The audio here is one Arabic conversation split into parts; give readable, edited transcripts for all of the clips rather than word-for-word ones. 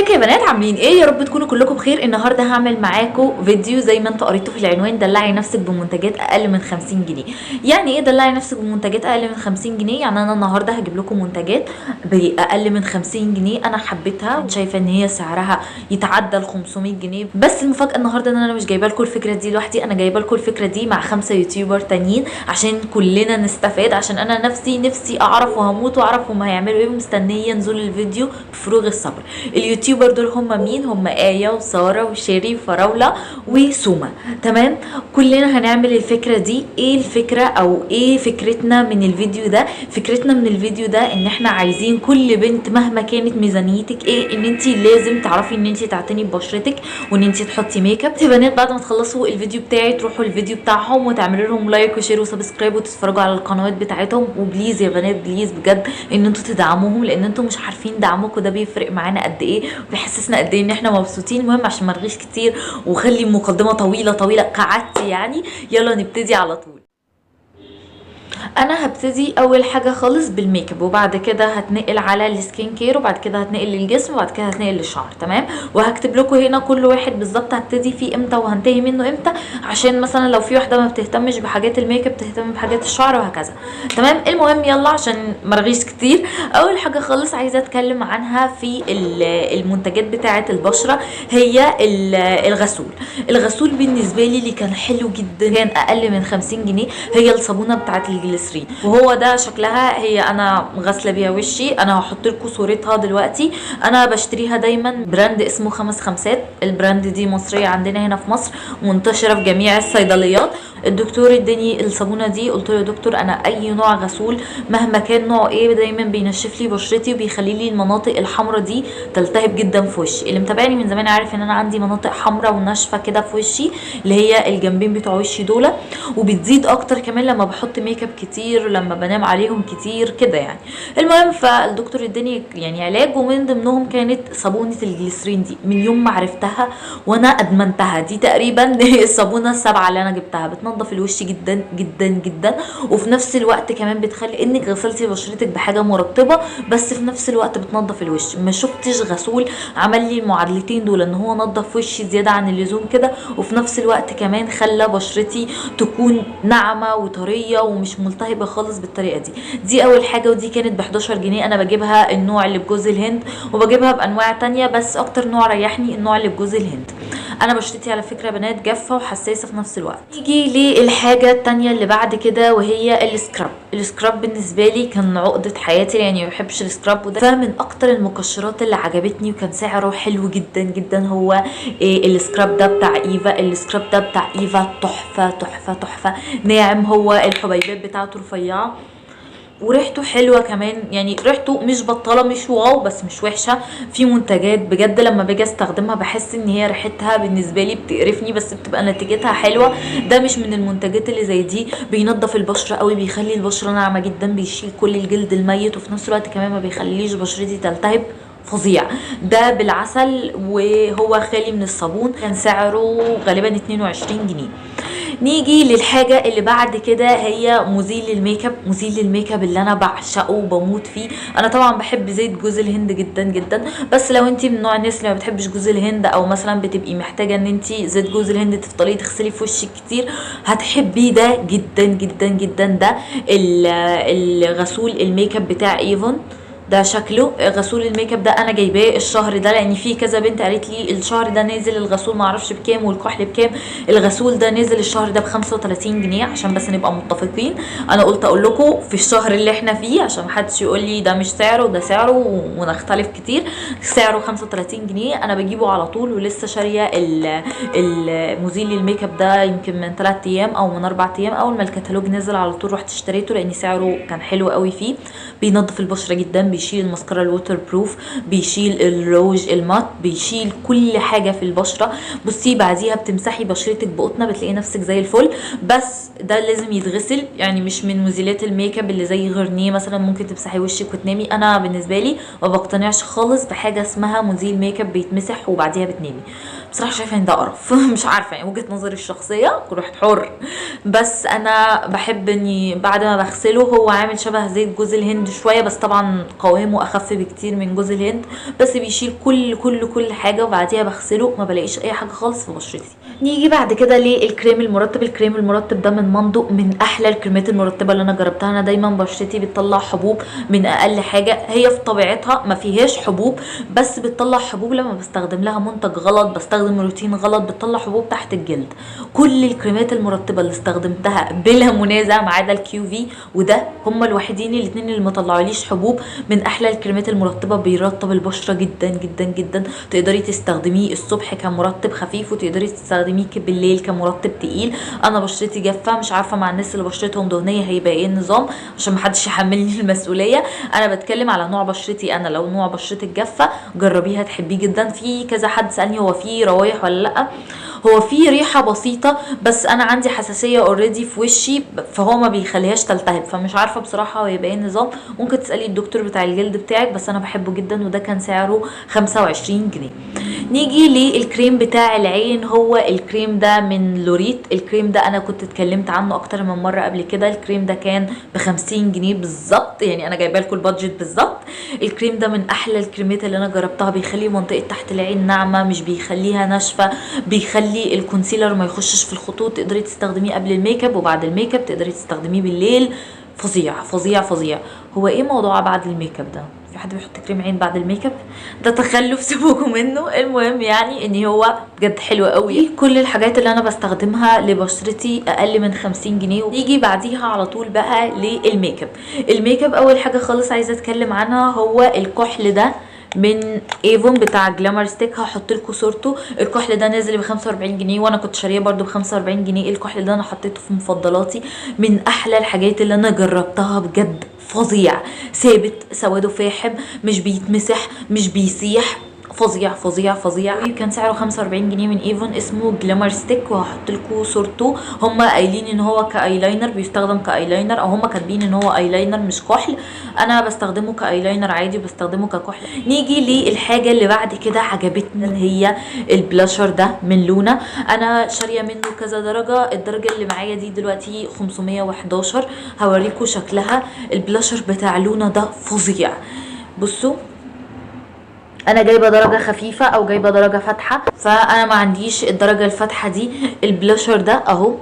ازيكم يا بنات، عاملين ايه؟ يا رب تكونوا كلكم بخير. النهارده هعمل معاكم فيديو زي ما انتوا قريتوا في العنوان، دلعي نفسك بمنتجات اقل من 50 جنيه. يعني ايه دلعي نفسك بمنتجات اقل من 50 جنيه؟ يعني انا النهارده هجيب لكم منتجات باقل من 50 جنيه انا حبيتها، شايفه ان هي سعرها يتعدى ال 500 جنيه. بس المفاجاه النهارده ان انا مش جايبه لكم الفكره دي لوحدي، انا جايبه لكم الفكره دي مع 5 يوتيوبر تانيين عشان كلنا نستفاد، عشان انا نفسي اعرف وهموت واعرف هم هيعملوا ايه، ومستنيه نزول الفيديو بفروغ الصبر. اليوتيوبر دول هم مين؟ هم آية وسارة وشيري وفراولة وسوما. تمام، كلنا هنعمل الفكرة دي. ايه الفكرة او ايه فكرتنا من الفيديو ده؟ فكرتنا من الفيديو ده ان احنا عايزين كل بنت مهما كانت ميزانيتك ايه، ان انت لازم تعرفي ان انت تعتني ببشرتك وان انت تحطي ميك اب. يا بنات بعد ما تخلصوا الفيديو بتاعي تروحوا الفيديو بتاعهم وتعملوا لهم لايك وشير وسبسكرايب وتتفرجوا على القنوات بتاعتهم. وبليز يا بنات بليز بجد ان انتوا تدعموهم، لان انتوا مش عارفين دعمكم ده بيفرق معانا قد ايه، بيحسسنا قد ايه ان احنا مبسوطين. المهم عشان ما ارغيش كتير وخلي المقدمه طويله كعادتي يعني، يلا نبتدي على طول. انا هبتدي اول حاجه خالص بالميك اب، وبعد كده هتنقل على السكين كير، وبعد كده هتنقل للجسم، وبعد كده هتنقل للشعر. تمام، وهكتب لكم هنا كل واحد بالظبط هبتدي فيه امتى وهنتهي منه امتى، عشان مثلا لو في واحده ما بتهتمش بحاجات الميك اب تهتم بحاجات الشعر وهكذا. تمام، المهم يلا عشان مرغيش كتير. اول حاجه خالص عايزه اتكلم عنها في المنتجات بتاعه البشره هي الغسول. الغسول بالنسبه لي اللي كان حلو جدا كان اقل من 50 جنيه هي الصابونه بتاعه الجليسرين، وهو ده شكلها. هي انا غاسله بيها وشي، انا هحط لكم صورتها دلوقتي. انا بشتريها دايما براند اسمه 5 خمسات. البراند دي مصريه عندنا هنا في مصر، منتشره في جميع الصيدليات. الدكتور اداني الصابونه دي، قلت له يا دكتور انا اي نوع غسول مهما كان نوع ايه دايما بينشف لي بشرتي وبيخلي لي المناطق الحمراء دي تلتهب جدا في وشي. اللي متابعني من زمان عارف ان انا عندي مناطق حمراء وناشفه كده في وشي، اللي هي الجنبين بتوع وشي دول، وبتزيد اكتر كمان لما بحط ميك اب كتير، لما بنام عليهم كتير كده يعني. المهم فالدكتور اداني يعني علاج، ومن ضمنهم كانت صابونه الجليسرين دي. من يوم ما عرفتها وانا ادمنتها، دي تقريبا الصابونه السابعه اللي انا جبتها. بتنضف الوش جدا جدا جدا، وفي نفس الوقت كمان بتخلي انك غسلتي بشرتك بحاجه مرطبه، بس في نفس الوقت بتنضف الوش. ما شفتش غسول عمل لي المعادلتين دول، ان هو نضف وشي زياده عن اللزوم كده، وفي نفس الوقت كمان خلى بشرتي تكون ناعمه وطريه ومش ملتهبه خالص بالطريقه دي. دي اول حاجه، ودي كانت ب 11 جنيه. انا بجيبها النوع اللي بجوز الهند، وبجيبها بانواع تانية، بس اكتر نوع ريحني النوع اللي بجوز الهند. انا بشرتي على فكره بنات جافه وحساسه في نفس الوقت. نيجي للحاجه التانية اللي بعد كده وهي السكراب. السكراب بالنسبه لي كان عقده حياتي، يعني ما بحبش السكراب، وده فمن اكتر المقشرات اللي عجبتني وكان سعره حلو جدا جدا هو السكراب ده بتاع ايفا. السكراب ده بتاع ايفا تحفه تحفه تحفه، ناعم، هو الحبيبات بتاعته رفيعه وريحته حلوه كمان. يعني ريحته مش بطاله، مش واو بس مش وحشه. في منتجات بجد لما باجي استخدمها بحس ان هي ريحتها بالنسبه لي بتقرفني، بس بتبقى نتيجتها حلوه. ده مش من المنتجات اللي زي دي. بينظف البشره قوي، بيخلي البشره ناعمه جدا، بيشيل كل الجلد الميت، وفي نفس الوقت كمان ما بيخليش بشرتي تلتهب. فظيع. ده بالعسل وهو خالي من الصابون، كان سعره غالبا 22 جنيه. نيجي للحاجة اللي بعد كده هي مزيل للميك اب. مزيل للميك اب اللي انا بعشقه وبموت فيه. انا طبعا بحب زيت جوز الهند جدا جدا، بس لو انت من نوع الناس اللي ما بتحبش جوز الهند، او مثلا بتبقي محتاجة ان انت زيت جوز الهند تفضلي تغسلي في وشك كتير، هتحبي ده جدا جدا جدا. ده الغسول الميك اب بتاع ايفون. ده شكله غسول الميك اب ده انا جايباه الشهر ده، لان في كذا بنت قالت لي الشهر ده نازل الغسول معرفش بكام والكحل بكام. الغسول ده نازل الشهر ده ب 35 جنيه، عشان بس نبقى متفقين. انا قلت اقول لكم في الشهر اللي احنا فيه عشان محدش يقول لي ده مش سعره وده سعره ونختلف كتير. سعره 35 جنيه. انا بجيبه على طول، ولسه شاريه المزيل الميك اب ده يمكن من 3 ايام او من 4 ايام. اول ما الكتالوج نزل على طول رحت اشتريته، لان سعره كان حلو قوي فيه. بينظف البشره جدا، بيشيل الماسكارا الووتر بروف، بيشيل الروج المات، بيشيل كل حاجه في البشره. بصي بعديها بتمسحي بشرتك بقطنه بتلاقي نفسك زي الفل. بس ده لازم يتغسل، يعني مش من مزيلات الميك اب اللي زي غرنيه مثلا ممكن تمسحي وشك وتنامي. انا بالنسبه لي ما بقتنعش خالص بحاجه اسمها مزيل ميك اب بيتمسح وبعديها بتنامي. بصراحه شايفه ان ده قرف. مش عارفه يعني، وجهه نظري الشخصيه، كل واحد حر. بس انا بحب اني بعد ما بغسله، هو عامل شبه زيت جوز الهند شويه، بس طبعا قوامه اخف بكتير من جوز الهند، بس بيشيل كل حاجه، وبعديها بغسله ما بلاقيش اي حاجه خالص في بشرتي. نيجي بعد كده للكريم المرطب. الكريم المرطب ده من ماندو، من احلى الكريمات المرطبه اللي انا جربتها. انا دايما بشرتي بتطلع حبوب من اقل حاجه، هي في طبيعتها ما فيهاش حبوب، بس بتطلع حبوب لما بستخدم لها منتج غلط، بستخدم روتين غلط، بتطلع حبوب تحت الجلد. كل الكريمات المرطبه اللي استخدمتها بلا منازع ما عدا الكيو في وده، هما الوحيدين الاثنين اللي ما طلعوليش حبوب. من احلى الكريمات المرطبه، بيرطب البشره جدا جدا جدا. تقدري تستخدميه الصبح كمرطب خفيف، وتقدري تستخدميه بالليل كمرطب تقيل. انا بشرتي جافه، مش عارفه مع الناس اللي بشرتهم دهنيه هيبقى ايه النظام، عشان محدش يحملني المسؤوليه. انا بتكلم على نوع بشرتي انا. لو نوع بشرتك جافه جربيها، تحبيه جدا. في كذا حد سالني هو في روايح ولا لا. هو في ريحه بسيطه، بس انا عندي حساسيه اوريدي في وشي، فهو ما بيخليهاش تلتهب، فمش عارفه بصراحه هو يبقى ايه النظام. ممكن تسالي الدكتور بتاع الجلد بتاعك، بس انا بحبه جدا، وده كان سعره 25 جنيه. نيجي للكريم بتاع العين. هو الكريم ده من لوريت. الكريم ده انا كنت اتكلمت عنه اكتر من مره قبل كده. الكريم ده كان ب50 جنيه بالظبط، يعني انا جايبه لكم البادجت بالظبط. الكريم ده من احلى الكريمات اللي انا جربتها. بيخلي منطقه تحت العين ناعمه، مش بيخليها ناشفه، بيخلي الكونسيلر ما يخشش في الخطوط. تقدري تستخدميه قبل الميك اب وبعد الميك اب، تقدري تستخدميه بالليل. فظيع فظيع فظيع. هو ايه موضوع بعد الميك اب ده؟ في حد بيحط كريم عين بعد الميك اب؟ ده تخلف، سيبوكوا منه. المهم يعني ان هو بجد حلو قوي. كل الحاجات اللي انا بستخدمها لبشرتي اقل من 50 جنيه. نيجي بعديها على طول بقى للميك اب. الميك اب اول حاجه خالص عايزه اتكلم عنها هو الكحل ده من ايفون بتاع جلامر ستيك. هحط لكم صورته. الكحل ده نازل ب 45 جنيه، وانا كنت شاريه برده ب 45 جنيه. الكحل ده انا حطيته في مفضلاتي، من احلى الحاجات اللي انا جربتها بجد. فظيع، ثابت، سواده فاحم، مش بيتمسح، مش بيسيح. فظيع فظيع فظيع. كان سعره 45 جنيه من ايفون، اسمه جلامر ستيك، وهحط لكم صورته. هم قايلين ان هو كايلاينر، بيستخدم كايلاينر، او هم كاتبين ان هو ايلاينر مش كحل. انا بستخدمه كايلاينر عادي، وبستخدمه ككحل. نيجي للحاجه اللي بعد كده عجبتني، هي البلاشر ده من لونا. انا شاريه منه كذا درجه. الدرجه اللي معايا دي دلوقتي 511. هوريكم شكلها. البلاشر بتاع لونا ده فظيع. بصوا، انا جايبه درجه خفيفه او جايبه درجه فاتحه، فانا ما عنديش الدرجه الفاتحه دي. البلاشر ده اهو،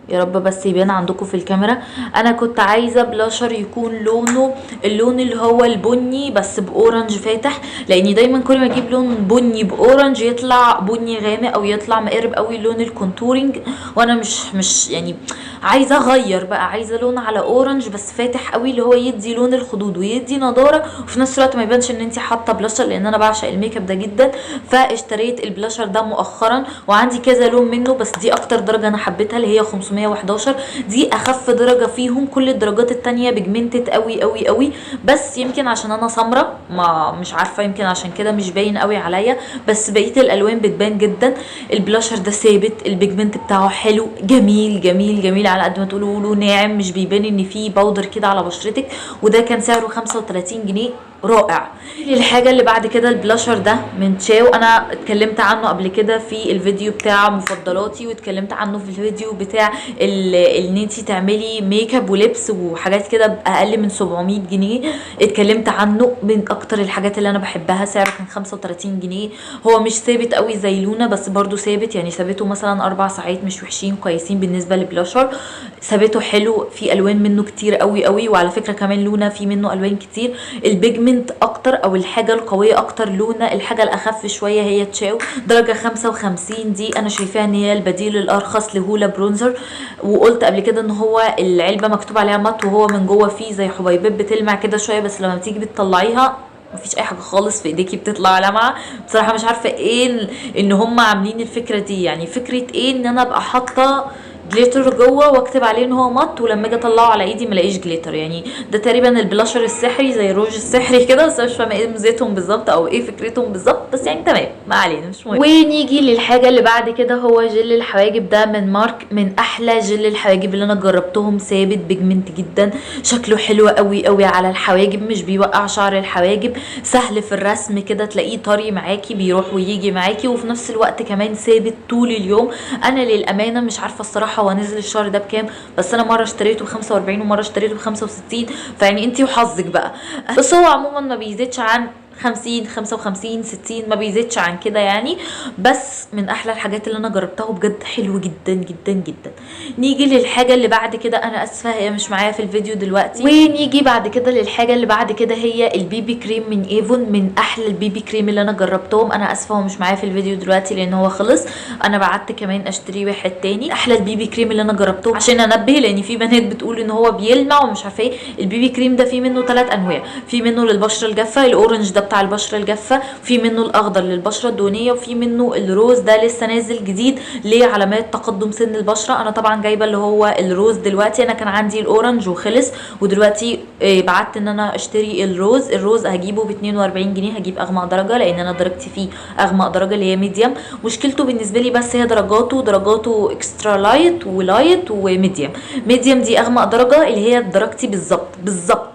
يا رب بس يبان عندكم في الكاميرا. انا كنت عايزه بلاشر يكون لونه اللون اللي هو البني بس باورنج فاتح، لاني دايما كل ما اجيب لون بني باورنج يطلع بني غامق او يطلع مقرب قوي لون الكونتورنج، وانا مش يعني عايزه اغير بقى، عايزه لون على اورنج بس فاتح قوي، اللي هو يدي لون الخدود ويدي نضاره، وفي نفس الوقت ما يبانش ان انت حاطه بلاشر، لان انا بعشق الميك اب ده جدا. فاشتريت البلاشر ده مؤخرا، وعندي كذا لون منه، بس دي اكتر درجه انا حبيتها اللي هي 511. دي اخف درجه فيهم. كل الدرجات التانية بيجمنتد قوي قوي قوي، بس يمكن عشان انا سمرة، ما مش عارفه، يمكن عشان كده مش باين قوي عليا، بس بقيه الالوان بتبان جدا. البلاشر ده ثابت، البيجمنت بتاعه حلو، جميل جميل جميل، على قد ما تقولوا له ناعم، مش بيبان ان فيه باودر كده على بشرتك. وده كان سعره 35 جنيه. رائع. الحاجه اللي بعد كده البلاشر ده من تشاو. انا اتكلمت عنه قبل كده في الفيديو بتاع مفضلاتي، واتكلمت عنه في الفيديو بتاع ان انتي تعملي ميك اب ولبس وحاجات كده باقل من 700 جنيه. اتكلمت عنه، من اكتر الحاجات اللي انا بحبها. سعره كان 35 جنيه. هو مش ثابت قوي زي لونا، بس برضو ثابت، يعني ثابته مثلا 4 ساعات، مش وحشين، كويسين بالنسبه للبلاشر. ثابته حلو، في الوان منه كتير قوي قوي، وعلى فكره كمان لونا في منه الوان كتير. البيجمنت اكتر او الحاجه القويه اكتر لونا، الحاجه الاخف شويه هي تشاو. درجه 55 دي انا شايفاها ان هي البديل الارخص لهولا برونزر. وقلت قبل كده ان هو العلبه مكتوب عليها مات، وهو من جوه فيه زي حبيبات بتلمع كده شويه، بس لما بتيجي بتطلعيها مفيش اي حاجه خالص في ايديكي بتطلع لمعه. بصراحه مش عارفه ايه ان هم عاملين الفكره دي، يعني فكره ايه ان انا ابقى حاطه جليتر جوه واكتب عليه ان هو مط، ولما اجي اطلعه على ايدي ملاقيش جليتر. يعني ده تقريبا البلاشر السحري زي الروج السحري كده، بس مش فاهمه ايه ميزتهم بالظبط او ايه فكرتهم بالظبط، بس يعني تمام ما علينا مش مهم. ونيجي للحاجه اللي بعد كده، هو جل الحواجب ده من مارك، من احلى جل الحواجب اللي انا جربتهم، ثابت بيجمنت جدا، شكله حلو قوي قوي على الحواجب، مش بيوقع شعر الحواجب، سهل في الرسم كده، تلاقيه طري معاكي بيروح ويجي معاكي، وفي نفس الوقت كمان ثابت طول اليوم. انا للامانه مش عارفه الصراحه هو نزل الشهر ده بكام، بس انا مره اشتريته ب 45 ومره اشتريته ب 65، فيعني انتي وحظك بقى. بس هو عموما ما بيزيدش عن 50 55 60، ما بيزيدش عن كده يعني. بس من احلى الحاجات اللي انا جربتها، وبجد حلو جدا جدا جدا. نيجي للحاجه اللي بعد كده، انا اسفه هي مش معايا في الفيديو دلوقتي. ونيجي بعد كده للحاجه اللي بعد كده، هي البيبي كريم من ايفون، من احلى البيبي كريم اللي انا جربتهم. انا اسفه هو مش معايا في الفيديو دلوقتي لان هو خلص، انا بعت كمان اشتري واحد تاني. احلى البيبي كريم اللي انا جربته، عشان انبه لان في بنات بتقول ان هو بيلمع ومش عارفه ايه. البيبي كريم ده في منه 3 انواع، في منه للبشره الجافه، الاورنج ده بتاع البشره الجافه، في منه الاخضر للبشره الدهنيه، وفي منه الروز ده لسه نازل جديد لعلامات تقدم سن البشره. انا طبعا جايبه اللي هو الروز دلوقتي، انا كان عندي الاورنج وخلص، ودلوقتي بعت ان انا اشتري الروز. الروز هجيبه ب 42 جنيه، هجيب اغمق درجه لان انا درجتي فيه اغمق درجه اللي هي ميديوم. مشكلته بالنسبه لي بس هي درجاته اكسترا لايت ولايت وميديوم. ميديوم دي اغمق درجه اللي هي درجتي بالظبط.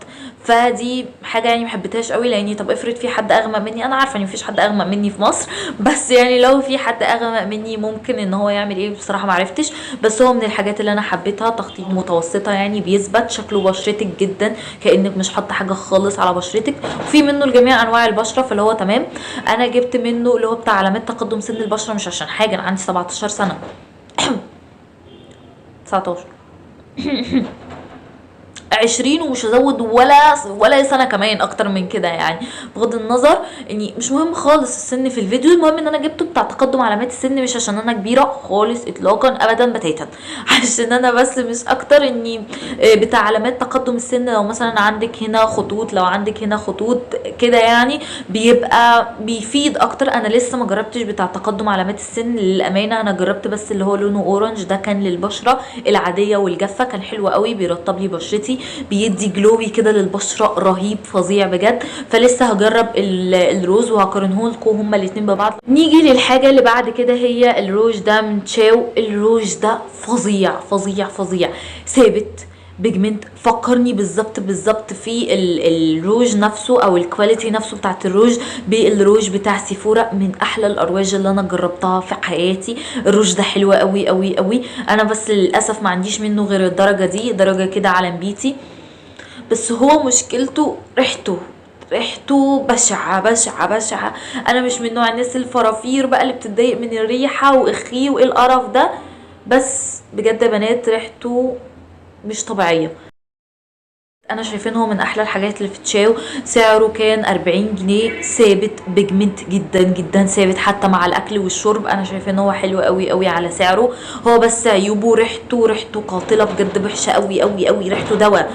فدي حاجه يعني محبتهاش قوي، لاني طب افرض في حد اغمق مني، انا عارفه ان مفيش حد اغمق مني في مصر، بس يعني لو في حد اغمق مني ممكن ان هو يعمل ايه بصراحه معرفتش. بس هو من الحاجات اللي انا حبيتها، تخطيط متوسطه يعني، بيثبت شكله بشرتك جدا كانك مش حاطه حاجه خالص على بشرتك، وفي منه لجميع انواع البشره، فاللي هو تمام. انا جبت منه اللي هو بتاع علامات تقدم سن البشره، مش عشان حاجه، انا عندي 17 سنه 19 20 ومش هزود ولا سنه كمان اكتر من كده يعني، بغض النظر اني مش مهم خالص السن في الفيديو. المهم ان انا جبته بتاع تقدم علامات السن، مش عشان انا كبيره خالص اطلاقا ابدا بتاتا، عشان انا بس مش اكتر اني بتاع علامات تقدم السن. لو مثلا عندك هنا خطوط، لو عندك هنا خطوط كده يعني، بيبقى بيفيد اكتر. انا لسه ما جربتش بتاع تقدم علامات السن للامانه، انا جربت بس اللي هو لونه اورنج، ده كان للبشره العاديه والجافه، كان حلو قوي، بيرطب لي بشرتي، بيدي جلوي كده للبشره رهيب فظيع بجد. فلسه هجرب الروز وهقارنه لكم هما الاثنين ببعض. نيجي للحاجه اللي بعد كده، هي الروج ده من تشاو. الروج ده فظيع فظيع فظيع، ثابت بيجمنت، فكرني بالظبط في الروج نفسه او الكواليتي نفسه بتاعت الروج بالروج بتاع سيفورا، من احلى الارواج اللي انا جربتها في حياتي. الروج ده حلو قوي قوي قوي، انا بس للاسف ما عنديش منه غير الدرجه دي، درجه كده على بيتي. بس هو مشكلته ريحته بشعة. انا مش من نوع الناس الفرافير بقى اللي بتتضايق من الريحه واخيه وايه القرف ده، بس بجد يا بنات ريحته مش طبيعيه. انا شايفينه من احلى الحاجات اللي في تشاو. سعره كان 40 جنيه، ثابت بيجمنت جدا جدا، ثابت حتى مع الاكل والشرب. انا شايفه ان هو حلو قوي قوي على سعره. هو بس عيوبه ريحته قاتله بجد، وحشه قوي قوي قوي، ريحته دواء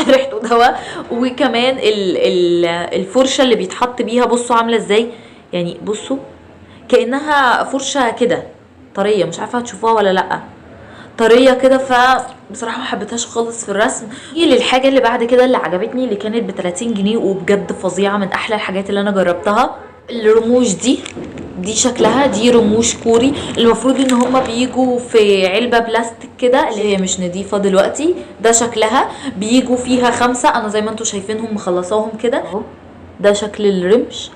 ريحته دواء. وكمان الفرشه اللي بيتحط بيها بصوا عامله ازاي، يعني بصوا كانها فرشه كده طريه، مش عارفه هتشوفوها ولا لا، طريه كده. فبصراحه ما حبيتهاش خالص في الرسم. نيجي للحاجه اللي بعد كده اللي عجبتني، اللي كانت ب 30 جنيه وبجد فظيعه، من احلى الحاجات اللي انا جربتها. الرموش دي شكلها، دي رموش كوري، المفروض ان هما بيجوا في علبه بلاستيك كده اللي هي مش نظيفه دلوقتي. ده شكلها بيجوا فيها 5، انا زي ما انتم شايفينهم مخلصاهم كده اهو. ده شكل الرمش.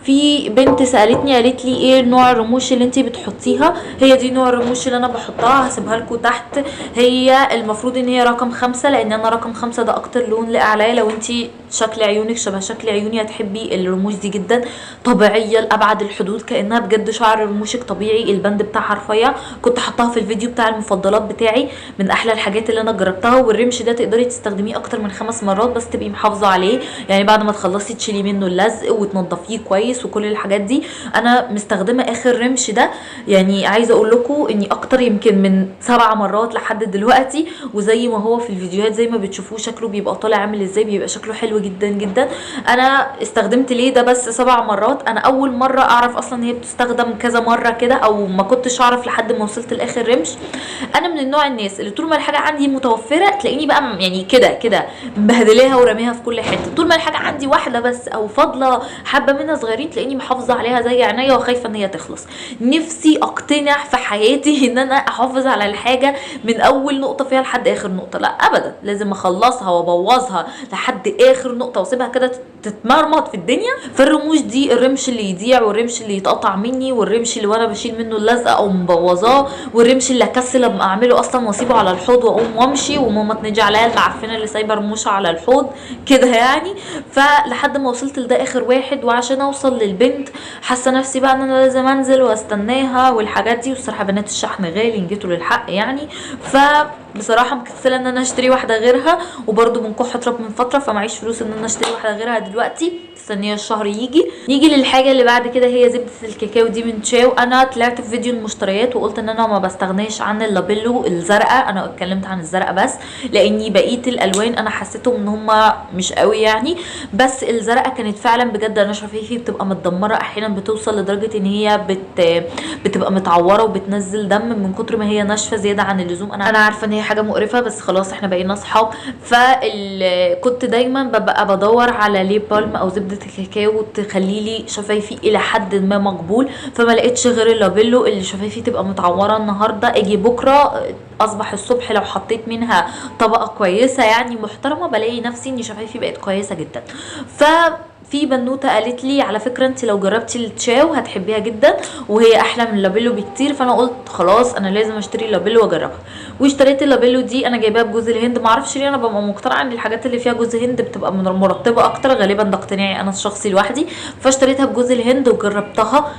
في بنت سالتني قالت لي ايه نوع الرموش اللي انتي بتحطيها، هي دي نوع الرموش اللي انا بحطها، هسيبها لكم تحت. هي المفروض ان هي رقم 5، لان انا رقم 5 ده اكتر لون لاقي عليا. لو انتي شكل عيونك شبه شكل عيوني هتحبي الرموش دي جدا، طبيعيه لابعد الحدود، كانها بجد شعر رموشك طبيعي، البند بتاعها رفيع. كنت حطاها في الفيديو بتاع المفضلات بتاعي، من احلى الحاجات اللي انا جربتها. والرمش ده تقدري تستخدميه اكتر من 5 مرات، بس تبقي محافظه عليه، يعني بعد ما تخلصي تشيلي منه اللزق وتنضفيه كويس وكل الحاجات دي. انا مستخدمه اخر رمش ده، يعني عايزه اقول لكم اني اكتر يمكن من 7 مرات لحد دلوقتي، وزي ما هو في الفيديوهات زي ما بتشوفوه شكله بيبقى طالع عامل ازاي، بيبقى شكله حلو جدا جدا. انا استخدمت ليه ده بس 7 مرات. انا اول مره اعرف اصلا هي بتستخدم كذا مره كده، او ما كنتش اعرف لحد ما وصلت لاخر رمش. انا من النوع الناس اللي طول ما الحاجه عندي متوفره تلاقيني بقى يعني كده كده مبهدلاها ورميها في كل حته. طول ما الحاجه عندي واحده بس او فاضله حبه منها صغيرين تلاقيني محافظه عليها زي عينيا وخايفه ان هي تخلص. نفسي اقتنع في حياتي ان انا احافظ على الحاجه من اول نقطه فيها لحد اخر نقطه، لا ابدا، لازم اخلصها وابوظها لحد اخر نقطه واسيبها كده تتمرمط في الدنيا. فالرموش دي الرمش اللي يضيع والرمش اللي يتقطع مني والرمش اللي وانا بشيل منه اللزقه او مبوظاه والرمش اللي اكسل ابقى اعمله اصلا واسيبه على الحوض واقوم وامشي وماما تنجي عليا المعفنه اللي سايبه رموشها على الحوض كده يعني. فلحد ما وصلت لده اخر واحد، وعشان اوصل للبنت حاسه نفسي بقى ان انا لازم انزل واستناها والحاجات دي. والصراحه بنات الشحن غالي ان جيتوا للحق يعني. بصراحه مكسله ان انا اشتري واحده غيرها، وبرده من كحه رب من فتره فمعيش فلوس ان انا اشتري واحده غيرها دلوقتي، مستنيه الشهر يجي. نيجي للحاجه اللي بعد كده هي زبده الكاكاو دي من تشاو. انا طلعت في فيديو المشتريات وقلت ان انا ما بستغناش عن اللابيلو الزرقاء، انا اتكلمت عن الزرقاء بس لاني بقيه الالوان انا حسيتهم ان هم مش قوي يعني. بس الزرقاء كانت فعلا بجد، انا شفايفي بتبقى متدمره احيانا بتوصل لدرجه ان هي بتبقى متعوره وبتنزل دم من كتر ما هي ناشفه زياده عن اللزوم. انا عارفه ان هي حاجه مقرفه بس خلاص احنا بقينا اصحاب. كنت دايما ببقى بدور على ليب بالم او زبده الكاكاو تخلي لي شفايفي الى حد ما مقبول، فما لقيتش غير اللابيلو اللي شفايفي تبقى متعوره النهارده اجي بكره اصبح الصبح لو حطيت منها طبقه كويسه يعني محترمه بلاقي نفسي ان شفايفي بقت كويسه جدا. في بنوته قالت لي على فكره انت لو جربتي التشاو هتحبيها جدا وهي احلى من اللابيلو بكتير، فانا قلت خلاص انا لازم اشتري اللابيلو واجربها. واشتريت اللابيلو دي، انا جايباها بجوز الهند. معرفش ليه انا ببقى مقتنعه ان الحاجات اللي فيها جوز هند بتبقى مرطبه اكتر، غالبا ده اقتناعي انا الشخصي لوحدي. فاشتريتها بجوز الهند وجربتها،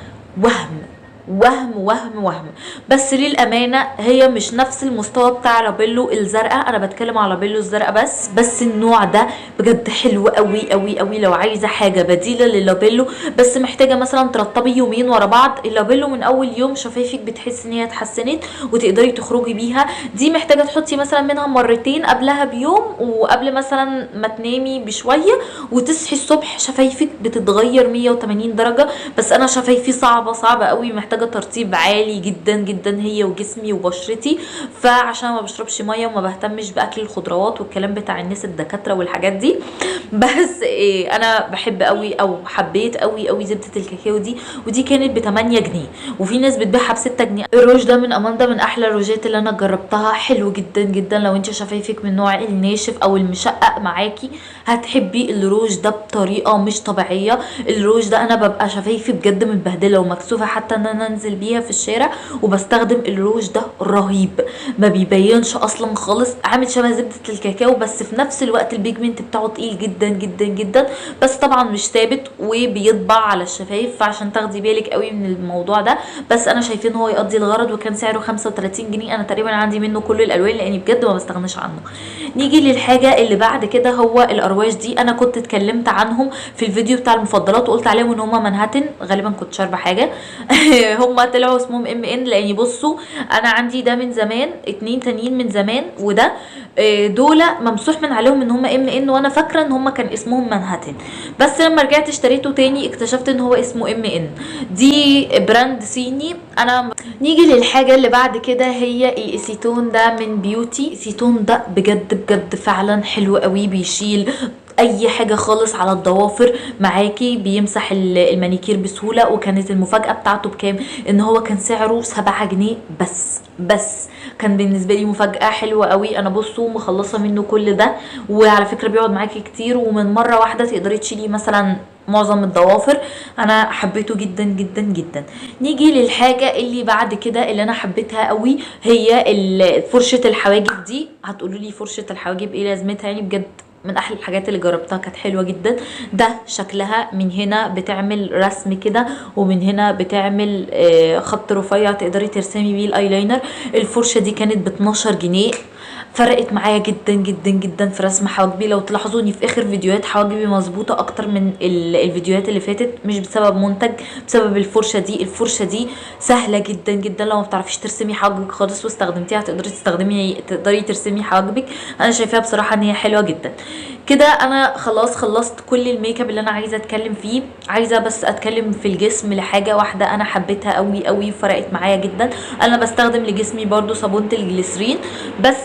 وهم بس للامانه هي مش نفس المستوى بتاع لابيلو الزرقاء. انا بتكلم على لابيلو الزرقاء بس النوع ده بجد حلو قوي قوي قوي. لو عايزه حاجه بديله للابيلو بس محتاجه مثلا ترطبي يومين ورا بعض، اللابيلو من اول يوم شفايفك بتحس ان هي اتحسنت وتقدري تخرجي بيها. دي محتاجه تحطي مثلا منها مرتين قبلها بيوم وقبل مثلا ما تنامي بشويه وتصحي الصبح شفايفك بتتغير 180 درجه. بس انا شفايفي صعبه قوي، محتاجه ترطيب عالي جدا جدا هي وجسمي وبشرتي. فعشان ما بشربش ميه وما بهتمش باكل الخضروات والكلام بتاع الناس الدكاتره والحاجات دي، بس انا بحب قوي او حبيت قوي قوي زبده الكاكاو دي. ودي كانت ب 8 جنيه وفي ناس بتبيعها ب 6 جنيه. الروج ده من اماندا من احلى الروجات اللي انا جربتها، حلو جدا جدا. لو انت شفايفك من نوع الناشف او المشقق معاكي هتحبي الروج ده بطريقه مش طبيعيه. الروج ده انا ببقى شفايفي بجد متبهدله ومكسوفه حتى ان انا انزل بيها في الشارع وبستخدم الروج ده رهيب، ما بيبينش اصلا خالص، عامل شبه زبده الكاكاو بس في نفس الوقت البيجمنت بتاعه تقيل جدا جدا جدا، بس طبعا مش ثابت وبيطبع على الشفايف فعشان تاخدي بالك قوي من الموضوع ده. بس انا شايفين هو يقضي الغرض وكان سعره 35 جنيه. انا تقريبا عندي منه كل الالوان لاني بجد ما بستغناش عنه. نيجي للحاجه اللي بعد كده هو الارواش دي. انا كنت اتكلمت عنهم في الفيديو بتاع المفضلات وقلت عليهم ان هم منهاتن، غالبا كنت شاربه حاجه هم طلعوا اسمهم ام ان لاني بصوا انا عندي ده من زمان، 2 تانيين من زمان وده دول ممسوح من عليهم ان هم ام ان وانا فاكره ان هم كان اسمهم منهاتن، بس لما رجعت اشتريته تاني اكتشفت ان هو اسمه ام ان. دي براند صيني. نيجي للحاجه اللي بعد كده هي الاسيتون ده من بيوتي. الاسيتون ده بجد بجد فعلا حلو قوي، بيشيل اي حاجه خالص على الضوافر معاكي، بيمسح المانيكير بسهوله. وكانت المفاجاه بتاعته بكام؟ ان هو كان سعره 7 جنيه بس كان بالنسبه لي مفاجاه حلوه قوي. انا بصوا مخلصه منه كل ده، وعلى فكره بيقعد معاكي كتير ومن مره واحده تقدري تشيلي مثلا معظم الضوافر. انا حبيته جدا جدا جدا. نيجي للحاجه اللي بعد كده اللي انا حبيتها قوي هي فرشه الحواجب دي. هتقولوا لي فرشه الحواجب ايه لازمتها؟ يعني بجد من احلى الحاجات اللي جربتها، كانت حلوه جدا. ده شكلها من هنا بتعمل رسم كده ومن هنا بتعمل خط رفيع تقدري ترسمي بيه الايلاينر. الفرشه دي كانت ب 12 جنيه فرقت معايا جدا جدا جدا في رسم حواجبي. لو تلاحظوا اني في اخر فيديوهات حواجبي مظبوطه اكتر من الفيديوهات اللي فاتت، مش بسبب منتج، بسبب الفرشه دي. الفرشه دي سهله جدا جدا، لو ما بتعرفيش ترسمي حواجبك خالص واستخدمتيها تقدري ترسمي حواجبك. انا شايفاها بصراحه ان هي حلوه جدا. كده انا خلاص خلصت كل الميك اب اللي انا عايزه اتكلم فيه. عايزه بس اتكلم في الجسم لحاجه واحده انا حبيتها قوي قوي وفرقت معايا جدا. انا بستخدم لجسمي برضو صابونه الجليسرين، بس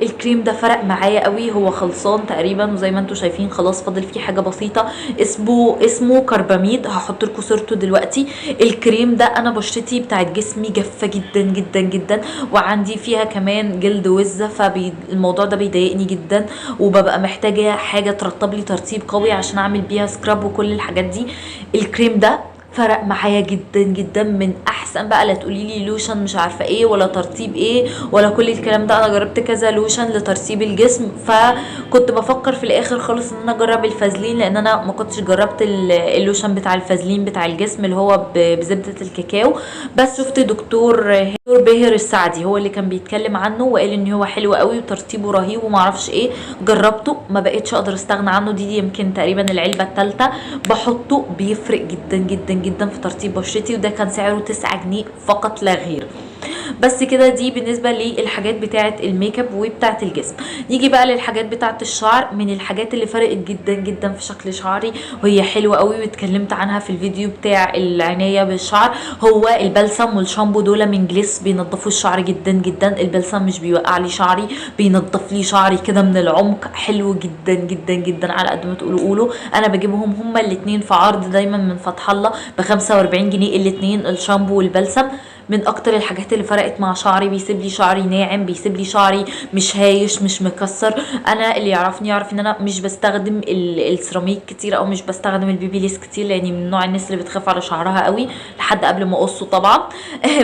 الكريم ده فرق معايا قوي. هو خلصان تقريبا وزي ما انتم شايفين خلاص فاضل فيه حاجه بسيطه. اسمه كرباميد، هحط لكم صورته دلوقتي. الكريم ده انا بشرتي بتاعت جسمي جافه جدا جدا جدا، وعندي فيها كمان جلد وزه، فالموضوع ده بيضايقني جدا، وببقى محتاجه حاجه ترطب لي ترطيب قوي عشان اعمل بيها سكراب وكل الحاجات دي. الكريم ده فرق معايا جدا جدا، من احسن بقى. لا تقولي لي لوشن مش عارفه ايه ولا ترطيب ايه ولا كل الكلام ده، انا جربت كذا لوشن لترطيب الجسم، فكنت بفكر في الاخر خالص ان انا اجرب الفازلين، لان انا ما كنتش جربت اللوشن بتاع الفازلين بتاع الجسم اللي هو بزبده الكاكاو. بس شفت دكتور باهر السعدي هو اللي كان بيتكلم عنه وقال ان هو حلو قوي وترطيبه رهيب وما اعرفش ايه. جربته ما بقتش اقدر استغنى عنه. دي يمكن تقريبا العلبه الثالثه بحطه، بيفرق جدا جدا جدا في ترطيب بشرتي، وده كان سعره 9 جنيه فقط لا غير. بس كده دي بالنسبه للحاجات بتاعه الميك اب وبتاعه الجسم. نيجي بقى للحاجات بتاعه الشعر. من الحاجات اللي فرقت جدا جدا في شكل شعري وهي حلوه قوي واتكلمت عنها في الفيديو بتاع العنايه بالشعر، هو البلسم والشامبو. دول من جليس بينضفوا الشعر جدا جدا. البلسم مش بيوقع لي شعري، بينضف لي شعري كده من العمق، حلو جدا جدا جدا على قد ما تقولوا. انا بجيبهم هما الاثنين في عرض دايما من فتح الله ب 45 جنيه الاثنين، الشامبو والبلسم. من اكتر الحاجات اللي فرقت مع شعري، بيسيب لي شعري ناعم، بيسيب لي شعري مش هايش مش مكسر. انا اللي يعرفني يعرف ان انا مش بستخدم السيراميك كتير او مش بستخدم البيبيليس كتير، لاني من نوع الناس اللي بتخاف على شعرها قوي لحد قبل ما اقصه طبعا.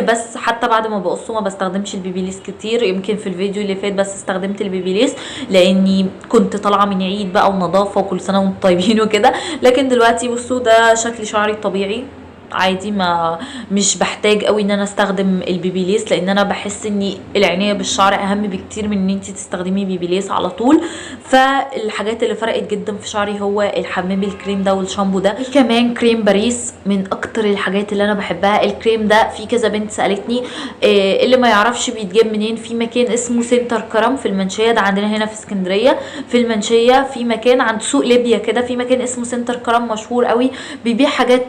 بس حتى بعد ما بقصه ما بستخدمش البيبيليس كتير. يمكن في الفيديو اللي فات بس استخدمت البيبيليس لاني كنت طالعه من عيد بقى ونظافه وكل سنه وانتم طيبين وكده. لكن دلوقتي بصوا ده شكل شعري الطبيعي عادي، ما مش بحتاج قوي ان انا استخدم البيبيليس، لان انا بحس ان العنايه بالشعر اهم بكتير من ان انت تستخدمي بيبيليس على طول. فالحاجات اللي فرقت جدا في شعري هو الحمام الكريم ده والشامبو ده. كمان كريم باريس من اكتر الحاجات اللي انا بحبها. الكريم ده في كذا بنت سالتني اللي ما يعرفش بيتجاب منين، في مكان اسمه سنتر كرم في المنشيه، ده عندنا هنا في اسكندريه في المنشيه. في مكان عند سوق ليبيا كده في مكان اسمه سنتر كرم مشهور قوي، بيبيع حاجات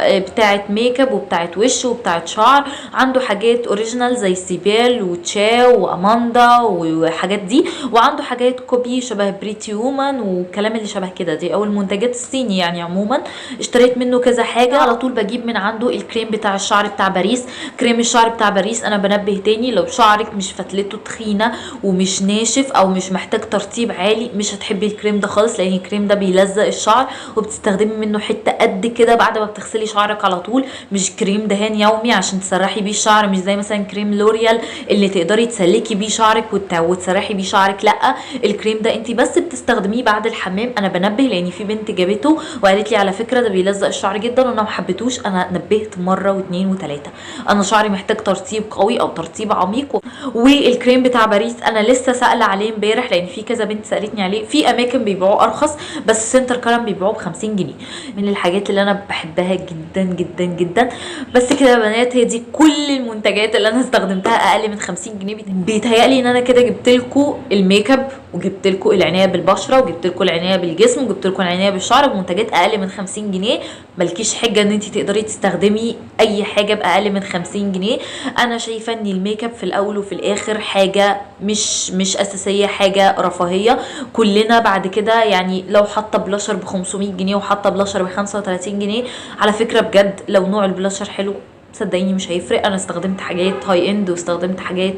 بتاعت ميك اب وبتاعت وش وبتاعت شعر. عنده حاجات اوريجينال زي سيبيل وتشاو واماندا وحاجات دي، وعنده حاجات كوبي شبه بريتي وومن والكلام اللي شبه كده، دي او المنتجات الصيني يعني. عموما اشتريت منه كذا حاجه. على طول بجيب من عنده الكريم بتاع الشعر بتاع باريس. كريم الشعر بتاع باريس انا بنبه تاني، لو شعرك مش فتلته تخينه ومش ناشف او مش محتاج ترطيب عالي مش هتحبي الكريم ده خالص، لان الكريم ده بيلزق الشعر وبتستخدمي منه حته قد كده بعد ما بتغسلي شعرك على طول. مش كريم دهان يومي عشان تسرحي بيه الشعر، مش زي مثلا كريم لوريال اللي تقدري تسلكي بيه شعرك وتسرحي بيه شعرك. لا، الكريم ده انت بس بتستخدميه بعد الحمام. انا بنبه لان في بنت جابته وقالت لي على فكره ده بيلزق الشعر جدا، وانا ما حبيتوش. انا نبهت مره واثنين وثلاثه، انا شعري محتاج ترطيب قوي او ترطيب عميق. والكريم بتاع باريس انا لسه سائله عليه امبارح لان في كذا بنت سالتني عليه. في اماكن بيبيعوه ارخص، بس سنتر كرم بيبيعوه ب 50 جنيه. من الحاجات اللي انا بحبها جدا جدا جدا. بس كده يا بنات، هي دي كل المنتجات اللي انا استخدمتها اقل من 50 جنيه. بيتهيألي ان انا كده جبت لكم الميك اب وجبت لكم العنايه بالبشره وجبت لكم العنايه بالجسم وجبت لكم العنايه بالشعر بمنتجات اقل من 50 جنيه. مالكيش حجه ان انت تقدري تستخدمي اي حاجه باقل من 50 جنيه. انا شايفه ان الميك اب في الاول وفي الاخر حاجه مش اساسيه، حاجه رفاهيه. كلنا بعد كده يعني لو حاطه بلاشر ب 500 جنيه وحاطه بلاشر ب 35 جنيه، على فكره بجد لو نوع البلاشر حلو صدقيني مش هيفرق. انا استخدمت حاجات هاي اند واستخدمت حاجات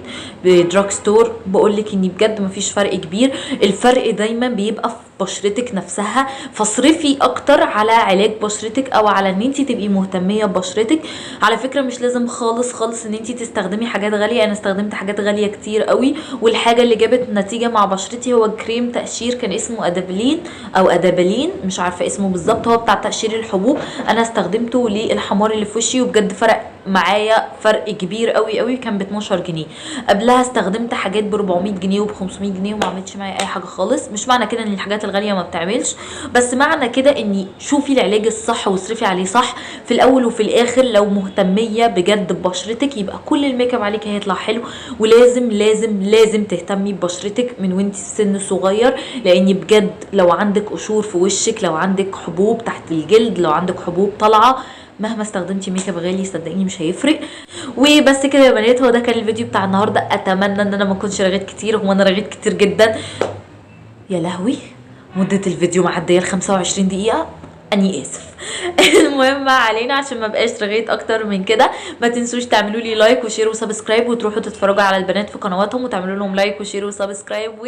بدراج ستور، بقولك اني بجد مفيش فرق كبير. الفرق دايما بيبقى في بشرتك نفسها. فاصرفي اكتر على علاج بشرتك او على ان انت تبقي مهتميه ببشرتك. على فكره مش لازم خالص خالص ان انت تستخدمي حاجات غاليه. انا استخدمت حاجات غاليه كتير قوي، والحاجه اللي جابت نتيجه مع بشرتي هو كريم تقشير كان اسمه ادابلين او ادابلين مش عارفه اسمه بالظبط، هو بتاع تقشير الحبوب. انا استخدمته للحمار اللي في وشي وبجد فرق معايا فرق كبير قوي قوي، كان ب 12 جنيه. قبلها استخدمت حاجات ب 400 جنيه وب 500 جنيه وما عملتش معايا اي حاجه خالص. مش معنى كده ان الحاجات الغاليه ما بتعملش، بس معنى كده اني شوفي العلاج الصح واصرفي عليه صح. في الاول وفي الاخر لو مهتميه بجد ببشرتك يبقى كل الميك اب عليك هيطلع حلو. ولازم لازم لازم تهتمي ببشرتك من وانت في سن صغير، لان بجد لو عندك قشور في وشك، لو عندك حبوب تحت الجلد، لو عندك حبوب طالعه، مهما استخدمتي ميك اب غالي صدقيني مش هيفرق. وبس كده يا بنات، هو ده كان الفيديو بتاع النهارده. اتمنى ان انا ما اكونش رغيت كتير، هو انا رغيت كتير جدا. يا لهوي مدة الفيديو معدية ال 25 دقيقة، اني اسف. المهم ما علينا، عشان ما بقاش رغيت اكتر من كده، ما تنسوش تعملوا لي لايك وشير وسبسكرايب، وتروحوا تتفرجوا على البنات في قنواتهم وتعملوا لهم لايك وشير وسبسكرايب